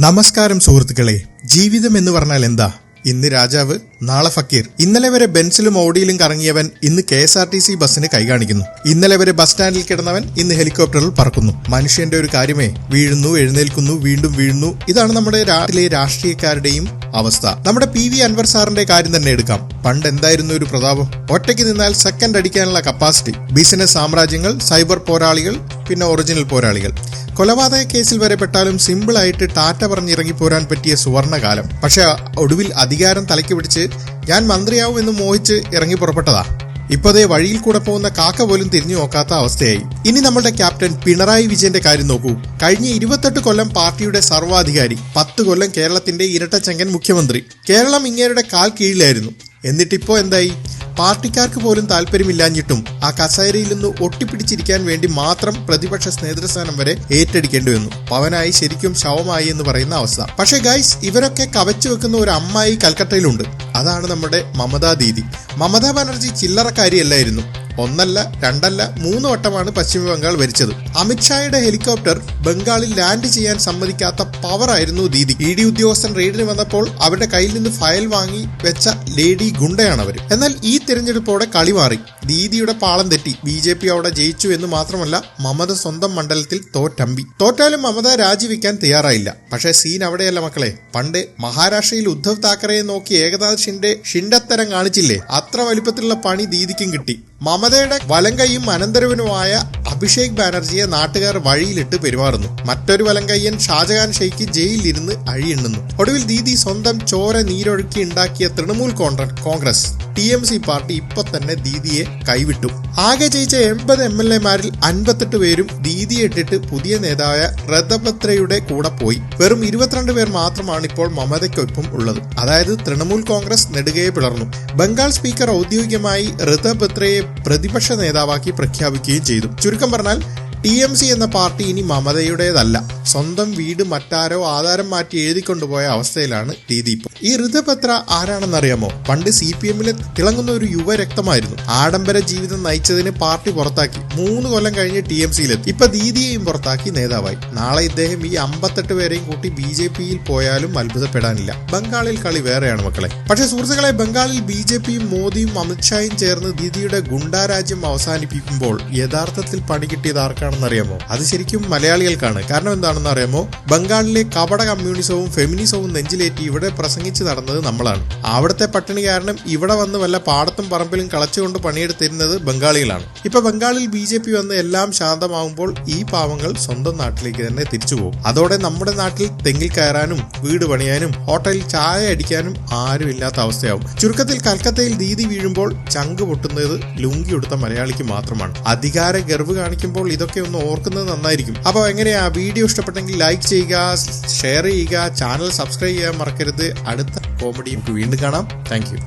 നമസ്കാരം സുഹൃത്തുക്കളെ. ജീവിതം എന്ന് പറഞ്ഞാൽ എന്താ? ഇന്ന് രാജാവ്, നാളെ ഫക്കീർ. ഇന്നലെ വരെ ബെൻസിലും ഓഡിയിലും കറങ്ങിയവൻ ഇന്ന് KSRTC ബസ്സിന് കൈകാണിക്കുന്നു. ഇന്നലെ വരെ ബസ് സ്റ്റാൻഡിൽ കിടന്നവൻ ഇന്ന് ഹെലികോപ്റ്ററിൽ പറക്കുന്നു. മനുഷ്യന്റെ ഒരു കാര്യമേ, വീഴുന്നു, എഴുന്നേൽക്കുന്നു, വീണ്ടും വീഴുന്നു. ഇതാണ് നമ്മുടെ നാട്ടിലെ രാഷ്ട്രീയക്കാരുടെയും അവസ്ഥ. നമ്മുടെ PV അൻവർ സാറിന്റെ കാര്യം തന്നെ എടുക്കാം. പണ്ട് എന്തായിരുന്നു ഒരു പ്രതാപം? ഒറ്റയ്ക്ക് നിന്നാൽ സെക്കൻഡ് അടിക്കാനുള്ള കപ്പാസിറ്റി. ബിസിനസ് സാമ്രാജ്യങ്ങൾ, സൈബർ പോരാളികൾ, പിന്നെ ഒറിജിനൽ പോരാളികൾ. കൊലപാതക കേസിൽ വരെ പെട്ടാലും സിമ്പിളായിട്ട് ടാറ്റ പറഞ്ഞിറങ്ങി പോരാൻ പറ്റിയ സുവർണകാലം. പക്ഷെ ഒടുവിൽ അധികാരം തലയ്ക്ക് പിടിച്ച് ഞാൻ മന്ത്രിയാവും എന്ന് മോഹിച്ച് ഇറങ്ങി പുറപ്പെട്ടതാ. ഇപ്പോഴേ വഴിയിൽ കൂടെ പോകുന്ന കാക്ക പോലും തിരിഞ്ഞു നോക്കാത്ത അവസ്ഥയായി. ഇനി നമ്മുടെ ക്യാപ്റ്റൻ പിണറായി വിജയന്റെ കാര്യം നോക്കൂ. കഴിഞ്ഞ 28 കൊല്ലം പാർട്ടിയുടെ സർവാധികാരി, 10 കൊല്ലം കേരളത്തിന്റെ ഇരട്ടച്ചങ്കൻ മുഖ്യമന്ത്രി. കേരളം ഇങ്ങേരുടെ കാൽ കീഴിലായിരുന്നു. എന്നിട്ടിപ്പോ എന്തായി? പാർട്ടിക്കാർക്ക് പോലും താല്പര്യമില്ലാഞ്ഞിട്ടും ആ കസേരയിൽ നിന്ന് ഒട്ടിപ്പിടിച്ചിരിക്കാൻ വേണ്ടി മാത്രം പ്രതിപക്ഷ നേതൃസ്ഥാനം വരെ ഏറ്റെടുക്കേണ്ടി വന്നു. പവനായി ശരിക്കും ശവമായി എന്ന് പറയുന്ന അവസ്ഥ. പക്ഷേ ഗൈസ്, ഇവരൊക്കെ കവച്ചു വെക്കുന്ന ഒരു അമ്മായി കൽക്കട്ടയിലുണ്ട്. അതാണ് നമ്മുടെ മമതാ ദീദി. മമതാ ബാനർജി ചില്ലറക്കാരിയല്ലായിരുന്നു. 1 അല്ല 2 അല്ല 3 വട്ടമാണ് പശ്ചിമ ബംഗാൾ ഭരിച്ചത്. അമിത്ഷായുടെ ഹെലികോപ്റ്റർ ബംഗാളിൽ ലാൻഡ് ചെയ്യാൻ സമ്മതിക്കാത്ത പവറായിരുന്നു ദീദി. ED ഉദ്യോഗസ്ഥൻ റെയ്ഡിന് വന്നപ്പോൾ അവരുടെ കയ്യിൽ നിന്ന് ഫയൽ വാങ്ങി വെച്ച ലേഡി ഗുണ്ടയാണ് അവർ. എന്നാൽ ഈ തിരഞ്ഞെടുപ്പോടെ കളി മാറി. ദീദിയുടെ പാളം തെറ്റി. BJP അവിടെ ജയിച്ചു എന്ന് മാത്രമല്ല, മമത സ്വന്തം മണ്ഡലത്തിൽ തോറ്റാലും മമത രാജിവെക്കാൻ തയ്യാറായില്ല. പക്ഷേ സീൻ അവിടെയല്ല മക്കളെ. പണ്ട് മഹാരാഷ്ട്രയിൽ ഉദ്ധവ് താക്കറയെ നോക്കി ഏകനാഥ് ഷിൻഡെ ഷിൻഡത്തരം കാണിച്ചില്ലേ? അത്ര വലിപ്പത്തിലുള്ള പണി ദീദിക്കും കിട്ടി. മമതയുടെ വലങ്കൈയും അനന്തരവനുമായ അഭിഷേക് ബാനർജിയെ നാട്ടുകാർ വഴിയിലിട്ട് പെരുമാറുന്നു. മറ്റൊരു വലങ്കയ്യൻ ഷാജഹാൻ ഷെയ്ഖ് ജയിലിലിരുന്ന് അഴിയെണ്ണുന്നു. ഒടുവിൽ ദീദി സ്വന്തം ചോര നീരൊഴുക്കി ഉണ്ടാക്കിയ തൃണമൂൽ കോൺഗ്രസ് TMC പാർട്ടി ഇപ്പൊ തന്നെ ദീദിയെ കൈവിട്ടു. ആകെ ജയിച്ച 80 MLA-മാരിൽ 58 പേരും ദീദിയെ ഇട്ടിട്ട് പുതിയ നേതാവായ റതബത്രയുടെ കൂടെ പോയി. വെറും 22 പേർ മാത്രമാണ് ഇപ്പോൾ മമതയ്ക്കൊപ്പം ഉള്ളത്. അതായത് തൃണമൂൽ കോൺഗ്രസ് നെടുകയെ പിളർന്നു. ബംഗാൾ സ്പീക്കർ ഔദ്യോഗികമായി റതബത്രയെ പ്രതിപക്ഷ നേതാവാക്കി പ്രഖ്യാപിക്കുകയും ചെയ്തു. ചുരുക്കം പറഞ്ഞാൽ TMC എന്ന പാർട്ടി ഇനി മമതയുടേതല്ല. സ്വന്തം വീട് മറ്റാരോ ആധാരം മാറ്റി എഴുതിക്കൊണ്ടുപോയ അവസ്ഥയിലാണ് ദീദി ഇപ്പോൾ. ഈ ഋതപത്ര ആരാണെന്നറിയാമോ? പണ്ട് CPM-ലെ തിളങ്ങുന്ന ഒരു യുവരക്തമായിരുന്നു. ആഡംബര ജീവിതം നയിച്ചതിന് പാർട്ടി പുറത്താക്കി. 3 കൊല്ലം കഴിഞ്ഞ് TMC-യിലെത്തി. ഇപ്പൊ ദീദിയെയും പുറത്താക്കി നേതാവായി. നാളെ ഇദ്ദേഹം ഈ 58 പേരെയും കൂട്ടി BJP-യിൽ പോയാലും അത്ഭുതപ്പെടാനില്ല. ബംഗാളിൽ കളി വേറെയാണ് മക്കളെ. പക്ഷെ സുഹൃത്തുക്കളെ, ബംഗാളിൽ BJP-യും മോദിയും അമിത്ഷായും ചേർന്ന് ദീദിയുടെ ഗുണ്ടാരാജ്യം അവസാനിപ്പിക്കുമ്പോൾ യഥാർത്ഥത്തിൽ പണി കിട്ടിയത് ആർക്കാണെന്നറിയാമോ? അത് ശരിക്കും മലയാളികൾക്കാണ്. കാരണം എന്താണെന്ന് അറിയാമോ? ബംഗാളിലെ കപട കമ്മ്യൂണിസവും ഫെമിനിസവും നെഞ്ചിലേറ്റി ഇവിടെ പ്രസംഗിച്ച് നടന്നത് നമ്മളാണ്. അവിടുത്തെ പട്ടിണി കാരണം ഇവിടെ വന്ന് വല്ല പാടത്തും പറമ്പിലും കളച്ചുകൊണ്ട് പണിയെടുത്തിരുന്നത് ബംഗാളികളാണ്. ഇപ്പൊ ബംഗാളിൽ BJP വന്ന് എല്ലാം ശാന്തമാകുമ്പോൾ ഈ പാവങ്ങൾ സ്വന്തം നാട്ടിലേക്ക് തന്നെ തിരിച്ചു പോകും. അതോടെ നമ്മുടെ നാട്ടിൽ തെങ്ങിൽ കയറാനും വീട് പണിയാനും ഹോട്ടലിൽ ചായ അടിക്കാനും ആരും ഇല്ലാത്ത അവസ്ഥയാവും. ചുരുക്കത്തിൽ കൽക്കത്തയിൽ ദീദി വീഴുമ്പോൾ ചങ്ക് പൊട്ടുന്നത് ലുങ്കി ഉടുത്ത മലയാളിക്ക് മാത്രമാണ്. അധികാര ഗർവ് കാണിക്കുമ്പോൾ ഇതൊക്കെ ഒന്ന് ഓർക്കുന്നത് നന്നായിരിക്കും. അപ്പോൾ എങ്ങനെയാ? വീഡിയോ ഇഷ്ടപ്പെട്ടെങ്കിൽ ലൈക്ക് ചെയ്യുക, ഷെയർ ചെയ്യുക, ചാനൽ സബ്സ്ക്രൈബ് ചെയ്യാൻ മറക്കരുത്. അടുത്ത കോമഡി നമുക്ക് വീണ്ടും കാണാം. Thank you.